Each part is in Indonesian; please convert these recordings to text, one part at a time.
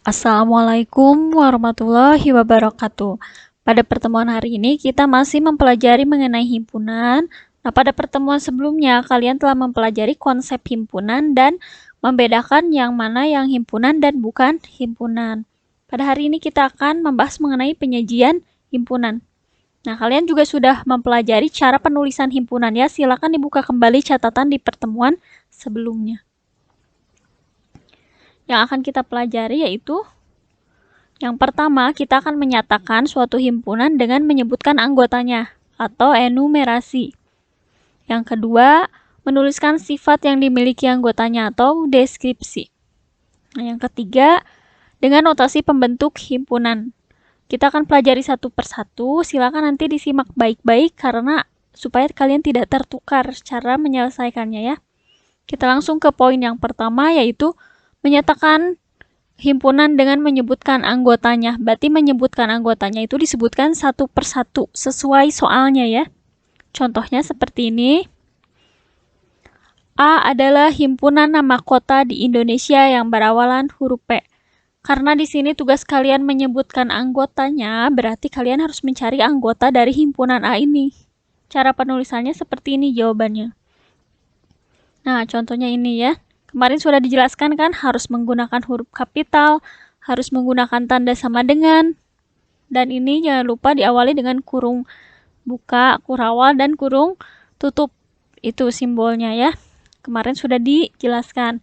Assalamualaikum warahmatullahi wabarakatuh. Pada pertemuan hari ini kita masih mempelajari mengenai himpunan. Nah, pada pertemuan sebelumnya kalian telah mempelajari konsep himpunan dan membedakan yang mana yang himpunan dan bukan himpunan. Pada hari ini kita akan membahas mengenai penyajian himpunan. Nah, kalian juga sudah mempelajari cara penulisan himpunan ya. Silakan dibuka kembali catatan di pertemuan sebelumnya. Yang akan kita pelajari yaitu yang pertama, kita akan menyatakan suatu himpunan dengan menyebutkan anggotanya atau enumerasi. Yang kedua, menuliskan sifat yang dimiliki anggotanya atau deskripsi. Nah, yang ketiga, dengan notasi pembentuk himpunan. Kita akan pelajari satu persatu, silakan nanti disimak baik-baik karena supaya kalian tidak tertukar cara menyelesaikannya ya. Kita langsung ke poin yang pertama yaitu menyatakan himpunan dengan menyebutkan anggotanya. Berarti menyebutkan anggotanya itu disebutkan satu persatu sesuai soalnya ya. Contohnya seperti ini. A adalah himpunan nama kota di Indonesia yang berawalan huruf P. Karena di sini tugas kalian menyebutkan anggotanya, berarti kalian harus mencari anggota dari himpunan A ini. Cara penulisannya seperti ini jawabannya. Nah, contohnya ini ya. Kemarin sudah dijelaskan kan, harus menggunakan huruf kapital, harus menggunakan tanda sama dengan, dan ini jangan lupa diawali dengan kurung buka, kurawal, dan kurung tutup. Itu simbolnya ya. Kemarin sudah dijelaskan.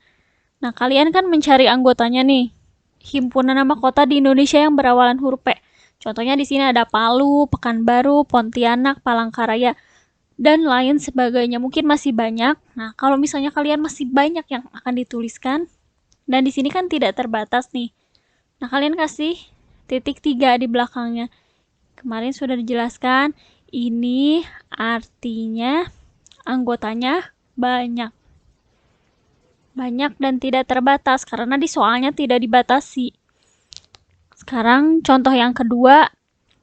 Nah, kalian kan mencari anggotanya nih. Himpunan nama kota di Indonesia yang berawalan huruf P. Contohnya di sini ada Palu, Pekanbaru, Pontianak, Palangkaraya, dan lain sebagainya. Mungkin masih banyak. Nah, kalau misalnya kalian masih banyak yang akan dituliskan, dan di sini kan tidak terbatas nih. Nah, kalian kasih titik 3 di belakangnya. Kemarin sudah dijelaskan, ini artinya anggotanya banyak. Banyak dan tidak terbatas, karena di soalnya tidak dibatasi. Sekarang contoh yang kedua,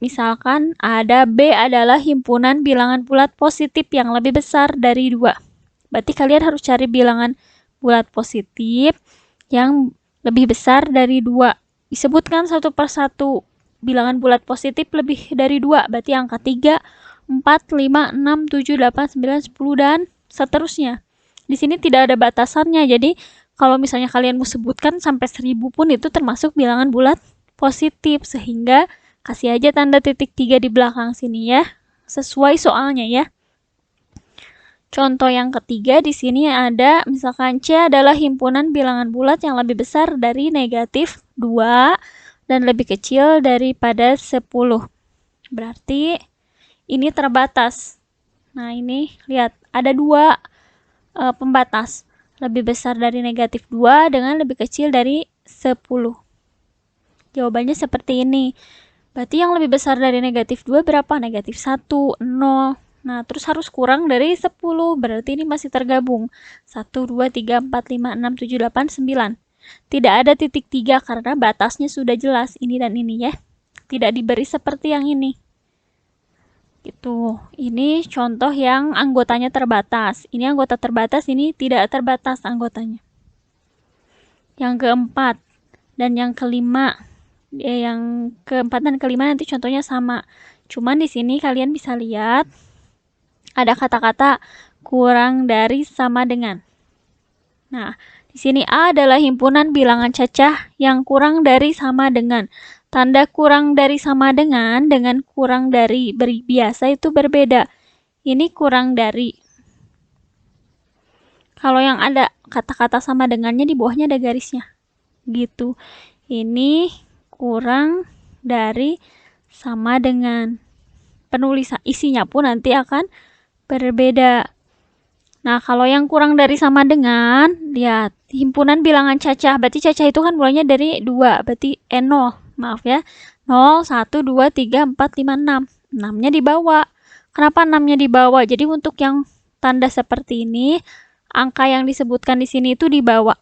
misalkan ada B adalah himpunan bilangan bulat positif yang lebih besar dari 2. Berarti kalian harus cari bilangan bulat positif yang lebih besar dari 2. Disebutkan satu persatu. Bilangan bulat positif lebih dari 2. Berarti angka 3, 4, 5, 6, 7, 8, 9, 10, dan seterusnya. Di sini tidak ada batasannya. Jadi kalau misalnya kalian mau sebutkan sampai 1000 pun itu termasuk bilangan bulat positif. Sehingga kasih aja tanda titik 3 di belakang sini ya, sesuai soalnya ya. Contoh yang ketiga di sini ada misalkan C adalah himpunan bilangan bulat yang lebih besar dari negatif 2 dan lebih kecil daripada 10. Berarti ini terbatas. Nah, ini lihat ada 2 pembatas. Lebih besar dari negatif 2 dengan lebih kecil dari 10. Jawabannya seperti ini. Berarti yang lebih besar dari negatif 2 berapa? Negatif 1, 0. Nah, terus harus kurang dari 10. Berarti ini masih tergabung. 1, 2, 3, 4, 5, 6, 7, 8, 9. Tidak ada titik 3 karena batasnya sudah jelas. Ini dan ini ya. Tidak diberi seperti yang ini. Gitu. Ini contoh yang anggotanya terbatas. Ini anggota terbatas, ini tidak terbatas anggotanya. Yang keempat dan yang kelima. Yang keempat dan kelima nanti contohnya sama. Cuman di sini kalian bisa lihat ada kata-kata kurang dari sama dengan. Nah, di sini A adalah himpunan bilangan cacah yang kurang dari sama dengan. Tanda kurang dari sama dengan kurang dari biasa itu berbeda. Ini kurang dari. Kalau yang ada kata-kata sama dengannya di bawahnya ada garisnya. Gitu. Ini kurang dari sama dengan. Penulisan isinya pun nanti akan berbeda. Nah, kalau yang kurang dari sama dengan, lihat himpunan bilangan cacah. Berarti cacah itu kan mulainya dari 2, berarti 0. Maaf ya. 0, 1, 2, 3, 4, 5, 6. 6-nya di bawah. Kenapa 6-nya di bawah? Jadi untuk yang tanda seperti ini, angka yang disebutkan di sini itu di bawah.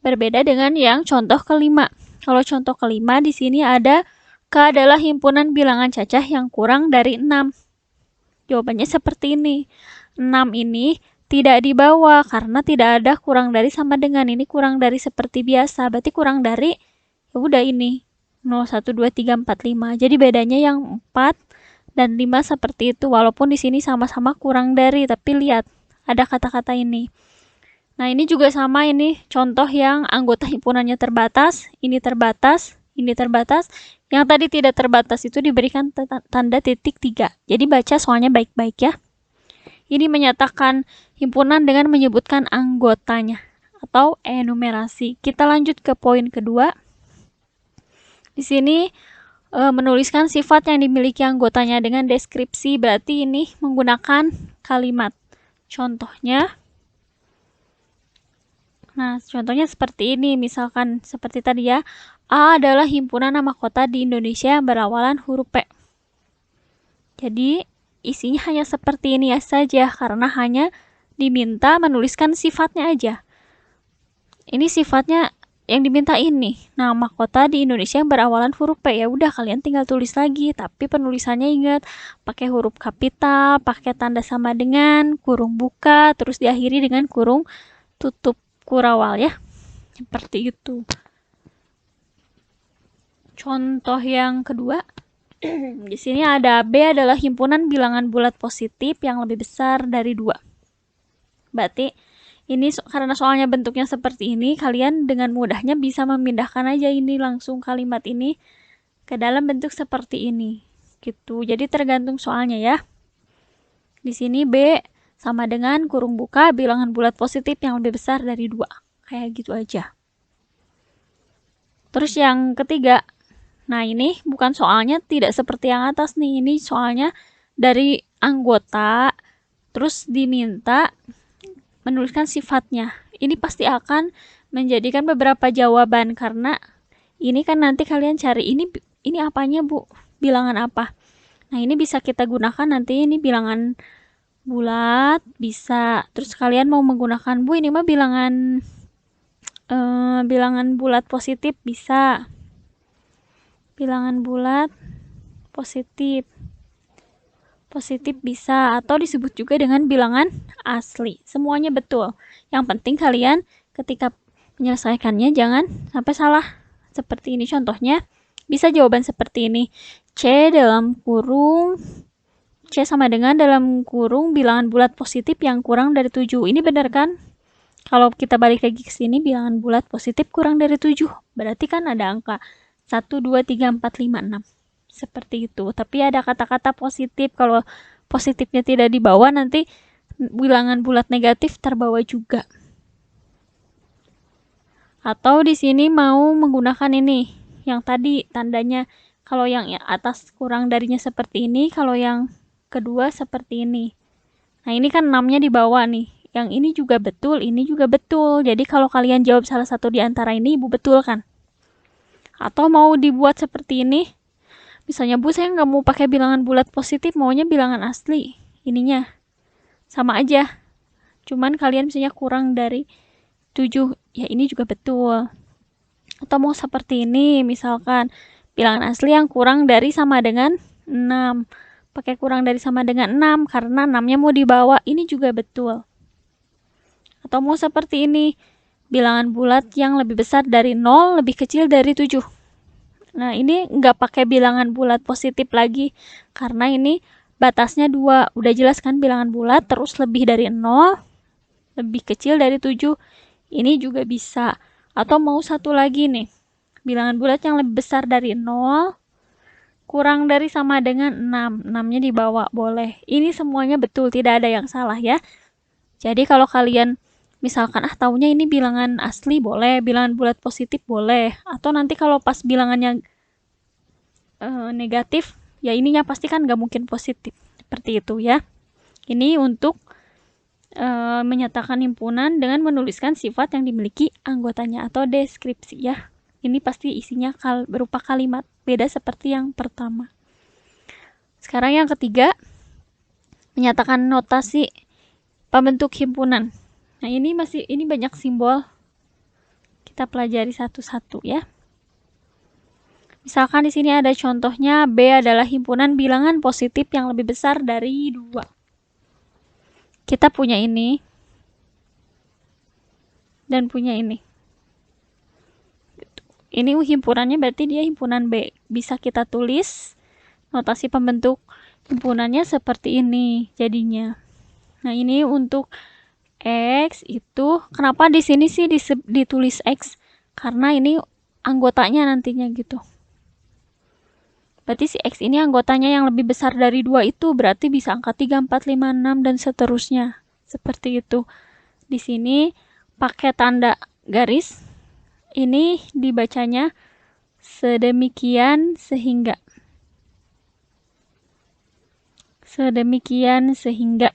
Berbeda dengan yang contoh kelima. Kalau contoh kelima di sini ada K adalah himpunan bilangan cacah yang kurang dari 6. Jawabannya seperti ini. 6 ini tidak dibawa karena tidak ada kurang dari sama dengan. Ini kurang dari seperti biasa. Berarti kurang dari Ya udah ini 0, 1, 2, 3, 4, 5. Jadi bedanya yang 4 dan 5 seperti itu. Walaupun di sini sama-sama kurang dari, tapi lihat ada kata-kata ini. Nah, ini juga sama, ini contoh yang anggota himpunannya terbatas, ini terbatas, ini terbatas. Yang tadi tidak terbatas itu diberikan tanda titik 3. Jadi baca soalnya baik-baik ya. Ini menyatakan himpunan dengan menyebutkan anggotanya atau enumerasi. Kita lanjut ke poin kedua. Di sini menuliskan sifat yang dimiliki anggotanya dengan deskripsi, berarti ini menggunakan kalimat. Contohnya, nah contohnya seperti ini, misalkan seperti tadi ya, A adalah himpunan nama kota di Indonesia yang berawalan huruf P. Jadi isinya hanya seperti ini saja, karena hanya diminta menuliskan sifatnya aja. Ini sifatnya yang diminta ini, nama kota di Indonesia yang berawalan huruf P. Ya udah, kalian tinggal tulis lagi, tapi penulisannya ingat pakai huruf kapital, pakai tanda sama dengan, kurung buka, terus diakhiri dengan kurung tutup kurawal ya. Seperti itu. Contoh yang kedua, di sini ada B adalah himpunan bilangan bulat positif yang lebih besar dari 2. Berarti ini karena soalnya bentuknya seperti ini, kalian dengan mudahnya bisa memindahkan aja ini langsung kalimat ini ke dalam bentuk seperti ini. Gitu. Jadi tergantung soalnya ya. Di sini B sama dengan kurung buka bilangan bulat positif yang lebih besar dari 2. Kayak gitu aja. Terus yang ketiga, nah ini bukan soalnya tidak seperti yang atas nih. Ini soalnya dari anggota, terus diminta menuliskan sifatnya. Ini pasti akan menjadikan beberapa jawaban, karena ini kan nanti kalian cari ini apanya Bu, bilangan apa. Nah ini bisa kita gunakan nanti, ini bilangan bulat bisa. Terus kalian mau menggunakan Bu ini mah bilangan bulat positif bisa. Bilangan bulat positif bisa, atau disebut juga dengan bilangan asli. Semuanya betul. Yang penting kalian ketika menyelesaikannya jangan sampai salah. Seperti ini contohnya, bisa jawaban seperti ini. C dalam kurung, C sama dengan dalam kurung bilangan bulat positif yang kurang dari 7. Ini benar kan? Kalau kita balik lagi ke sini, bilangan bulat positif kurang dari 7. Berarti kan ada angka 1, 2, 3, 4, 5, 6. Seperti itu. Tapi ada kata-kata positif. Kalau positifnya tidak dibawa, nanti bilangan bulat negatif terbawa juga. Atau di sini mau menggunakan ini, yang tadi tandanya, kalau yang atas kurang darinya seperti ini, kalau yang kedua seperti ini. Nah ini kan 6-nya di bawah nih. Yang ini juga betul, ini juga betul. Jadi kalau kalian jawab salah satu di antara ini, Ibu betul kan? Atau mau dibuat seperti ini, misalnya Bu, saya nggak mau pakai bilangan bulat positif, maunya bilangan asli. Ininya sama aja. Cuman kalian misalnya kurang dari 7, ya ini juga betul. Atau mau seperti ini, misalkan bilangan asli yang kurang dari sama dengan 6. Pakai kurang dari sama dengan 6, karena 6-nya mau dibawa, ini juga betul. Atau mau seperti ini, bilangan bulat yang lebih besar dari 0, lebih kecil dari 7. Nah, ini nggak pakai bilangan bulat positif lagi, karena ini batasnya 2. Udah jelas kan bilangan bulat, terus lebih dari 0, lebih kecil dari 7. Ini juga bisa. Atau mau satu lagi nih, bilangan bulat yang lebih besar dari 0, kurang dari sama dengan 6. 6-nya dibawa, boleh. Ini semuanya betul, tidak ada yang salah ya. Jadi kalau kalian misalkan taunya ini bilangan asli, boleh. Bilangan bulat positif, boleh. Atau nanti kalau pas bilangannya negatif, ya ininya pasti kan nggak mungkin positif. Seperti itu ya. Ini untuk menyatakan himpunan dengan menuliskan sifat yang dimiliki anggotanya atau deskripsi ya. Ini pasti isinya berupa kalimat, beda seperti yang pertama. Sekarang yang ketiga, menyatakan notasi pembentuk himpunan. Nah, ini banyak simbol. Kita pelajari satu-satu ya. Misalkan di sini ada contohnya, B adalah himpunan bilangan positif yang lebih besar dari 2. Kita punya ini dan punya ini. Ini himpunannya berarti dia himpunan B. Bisa kita tulis notasi pembentuk himpunannya seperti ini jadinya. Nah, ini untuk X itu, kenapa di sini sih ditulis X? Karena ini anggotanya nantinya gitu. Berarti si X ini anggotanya yang lebih besar dari 2 itu, berarti bisa angka 3, 4, 5, 6, dan seterusnya. Seperti itu. Di sini pakai tanda garis, ini dibacanya sedemikian sehingga. Sedemikian sehingga.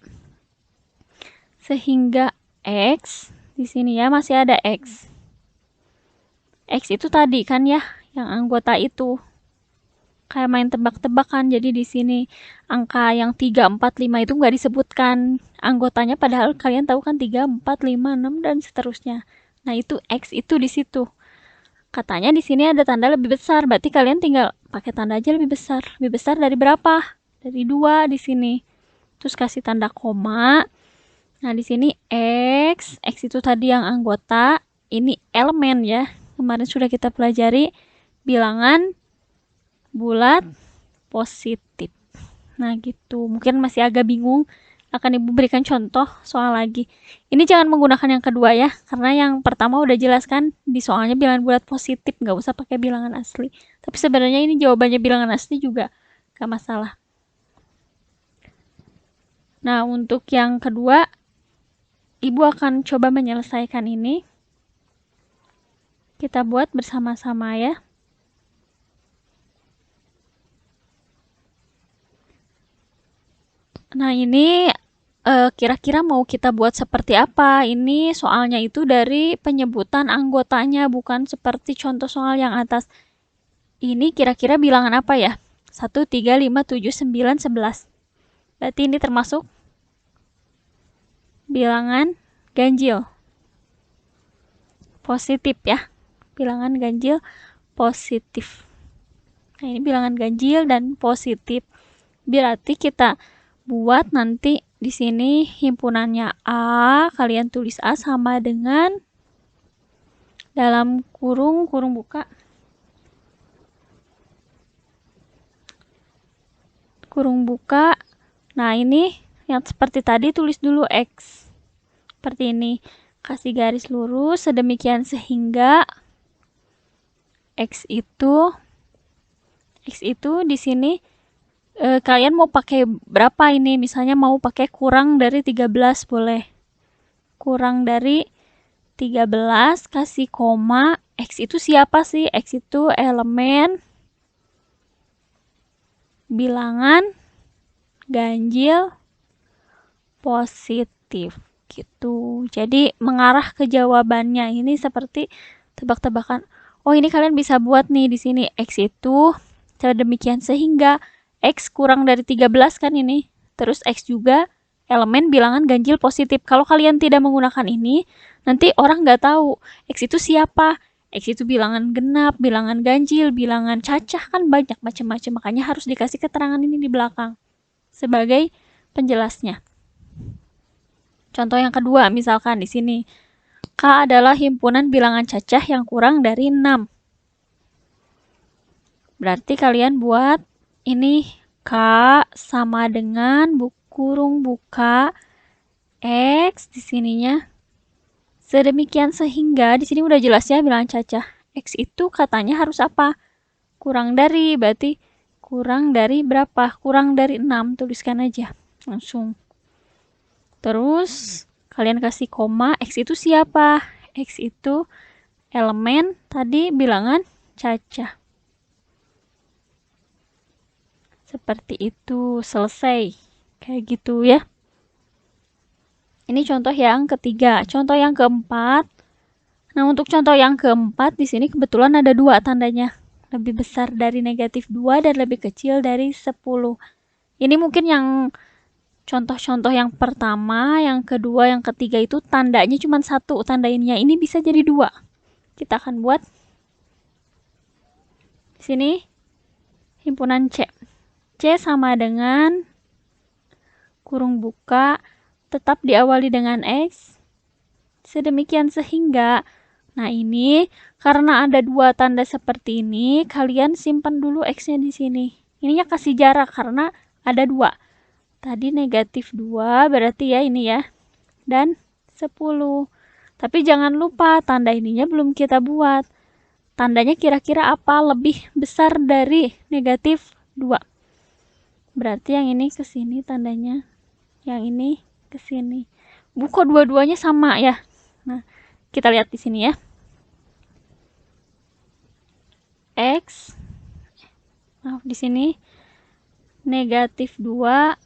Sehingga X, di sini ya masih ada X. X itu tadi kan ya, yang anggota itu. Kayak main tebak-tebakan, jadi di sini angka yang 3, 4, 5 itu nggak disebutkan anggotanya, padahal kalian tahu kan 3, 4, 5, 6, dan seterusnya. Nah, itu X itu di situ. Katanya di sini ada tanda lebih besar, berarti kalian tinggal pakai tanda aja lebih besar. Lebih besar dari berapa? Dari 2 di sini. Terus kasih tanda koma. Nah, di sini X itu tadi yang anggota, ini elemen ya. Kemarin sudah kita pelajari bilangan bulat positif. Nah, gitu. Mungkin masih agak bingung. Akan Ibu berikan contoh soal lagi. Ini jangan menggunakan yang kedua ya, karena yang pertama udah jelas kan di soalnya bilangan bulat positif, nggak usah pakai bilangan asli. Tapi sebenarnya ini jawabannya bilangan asli juga nggak masalah. Nah, untuk yang kedua, Ibu akan coba menyelesaikan ini. Kita buat bersama-sama ya. Nah, ini kira-kira mau kita buat seperti apa? Ini soalnya itu dari penyebutan anggotanya, bukan seperti contoh soal yang atas. Ini kira-kira bilangan apa ya? 1, 3, 5, 7, 9, 11. Berarti ini termasuk bilangan ganjil. Positif ya. Bilangan ganjil positif. Nah, ini bilangan ganjil dan positif. Berarti kita buat nanti di sini himpunannya A, kalian tulis A sama dengan dalam kurung buka, kurung buka. Nah, ini yang seperti tadi tulis dulu X. Seperti ini. Kasih garis lurus sedemikian sehingga X itu di sini kalian mau pakai berapa ini? Misalnya mau pakai kurang dari 13 boleh. Kurang dari 13 kasih koma. X itu siapa sih? X itu elemen bilangan ganjil positif gitu. Jadi mengarah ke jawabannya ini seperti tebak-tebakan. Oh, ini kalian bisa buat nih di sini X itu sedemikian sehingga X kurang dari 13 kan ini. Terus X juga elemen bilangan ganjil positif. Kalau kalian tidak menggunakan ini, nanti orang nggak tahu X itu siapa. X itu bilangan genap, bilangan ganjil, bilangan cacah, kan banyak macam-macam. Makanya harus dikasih keterangan ini di belakang sebagai penjelasnya. Contoh yang kedua, misalkan di sini K adalah himpunan bilangan cacah yang kurang dari 6. Berarti kalian buat ini K sama dengan kurung buka X di sininya. Sedemikian sehingga di sini udah jelas ya bilangan cacah. X itu katanya harus apa? Kurang dari, berarti kurang dari berapa? Kurang dari 6, tuliskan aja langsung. Terus kalian kasih koma, X itu siapa? X itu elemen tadi bilangan cacah. Seperti itu, selesai. Kayak gitu ya. Ini contoh yang ketiga. Contoh yang keempat. Nah, untuk contoh yang keempat, di sini kebetulan ada 2 tandanya. Lebih besar dari negatif 2 dan lebih kecil dari 10. Ini mungkin yang contoh-contoh yang pertama, yang kedua, yang ketiga itu tandanya cuma 1 tandainnya. Ini bisa jadi 2. Kita akan buat di sini himpunan C. C sama dengan kurung buka tetap diawali dengan X sedemikian sehingga Nah, ini karena ada dua tanda seperti ini, kalian simpan dulu X-nya di sini. Ininya kasih jarak karena ada dua. Tadi negatif 2 berarti ya ini ya. Dan 10. Tapi jangan lupa tanda ininya belum kita buat. Tandanya kira-kira apa? Lebih besar dari negatif 2. Berarti yang ini ke sini tandanya. Yang ini ke sini. Kok dua-duanya sama ya? Nah, kita lihat di sini ya. X. Nah, di sini negatif 2.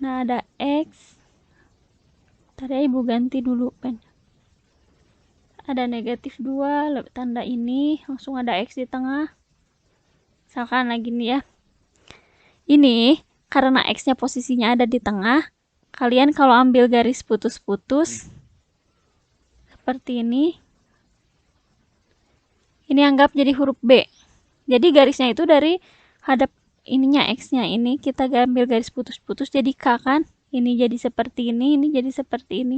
Nah, ada X. Tadi ibu ganti dulu pen. Ada negatif 2, tanda ini, langsung ada X di tengah. Misalkan lagi nih ya. Ini, karena X-nya posisinya ada di tengah, kalian kalau ambil garis putus-putus, seperti ini anggap jadi huruf B. Jadi garisnya itu dari hadap ininya X-nya, ini kita ambil garis putus-putus jadi K kan. Ini jadi seperti ini jadi seperti ini.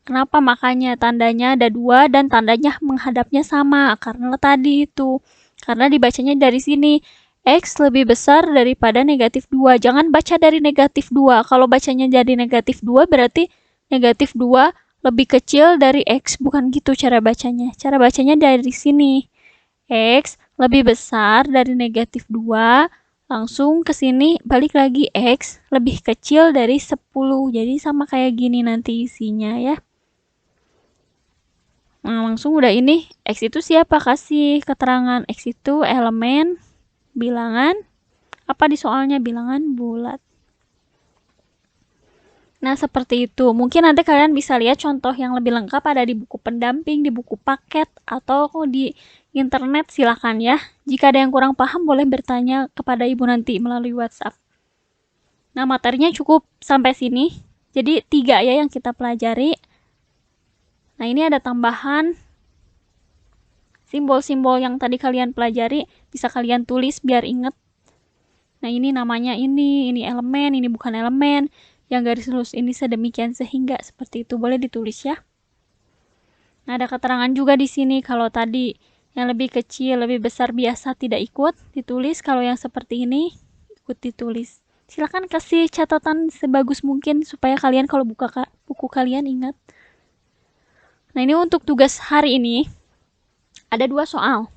Kenapa? Makanya tandanya ada dua dan tandanya menghadapnya sama. Karena tadi itu. Karena dibacanya dari sini. X lebih besar daripada negatif 2. Jangan baca dari negatif 2. Kalau bacanya jadi negatif 2 berarti negatif 2 lebih kecil dari X. Bukan gitu cara bacanya. Cara bacanya dari sini. X lebih besar dari negatif 2. Langsung ke sini balik lagi X lebih kecil dari 10. Jadi sama kayak gini nanti isinya ya. Nah, langsung udah ini. X itu siapa? Kasih keterangan. X itu elemen bilangan. Apa di soalnya? Bilangan bulat. Nah, seperti itu. Mungkin nanti kalian bisa lihat contoh yang lebih lengkap ada di buku pendamping, di buku paket, atau di internet, silakan ya. Jika ada yang kurang paham, boleh bertanya kepada ibu nanti melalui WhatsApp. Nah, materinya cukup sampai sini. Jadi 3 ya yang kita pelajari. Nah, ini ada tambahan simbol-simbol yang tadi kalian pelajari, bisa kalian tulis biar inget. Nah, ini namanya ini elemen, ini bukan elemen. Yang garis lurus ini sedemikian sehingga, seperti itu boleh ditulis ya. Nah, ada keterangan juga di sini kalau tadi yang lebih kecil, lebih besar biasa tidak ikut ditulis, kalau yang seperti ini ikut ditulis. Silakan kasih catatan sebagus mungkin supaya kalian kalau buka buku kalian ingat. Nah, ini untuk tugas hari ini ada 2 soal.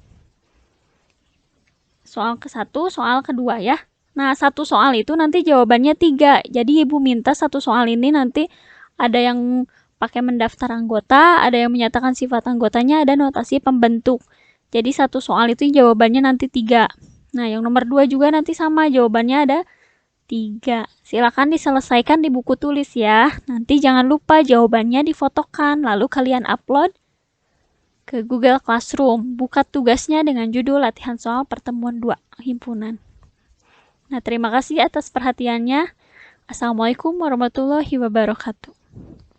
Soal ke-1, soal kedua ya. Nah, 1 soal itu nanti jawabannya 3. Jadi ibu minta 1 soal ini nanti ada yang pakai mendaftar anggota, ada yang menyatakan sifat anggotanya, ada notasi pembentuk. Jadi 1 soal itu jawabannya nanti 3. Nah, yang nomor 2 juga nanti sama, jawabannya ada 3. Silakan diselesaikan di buku tulis ya. Nanti jangan lupa jawabannya difotokan, lalu kalian upload ke Google Classroom. Buka tugasnya dengan judul latihan soal pertemuan 2 himpunan. Nah, terima kasih atas perhatiannya. Assalamualaikum warahmatullahi wabarakatuh.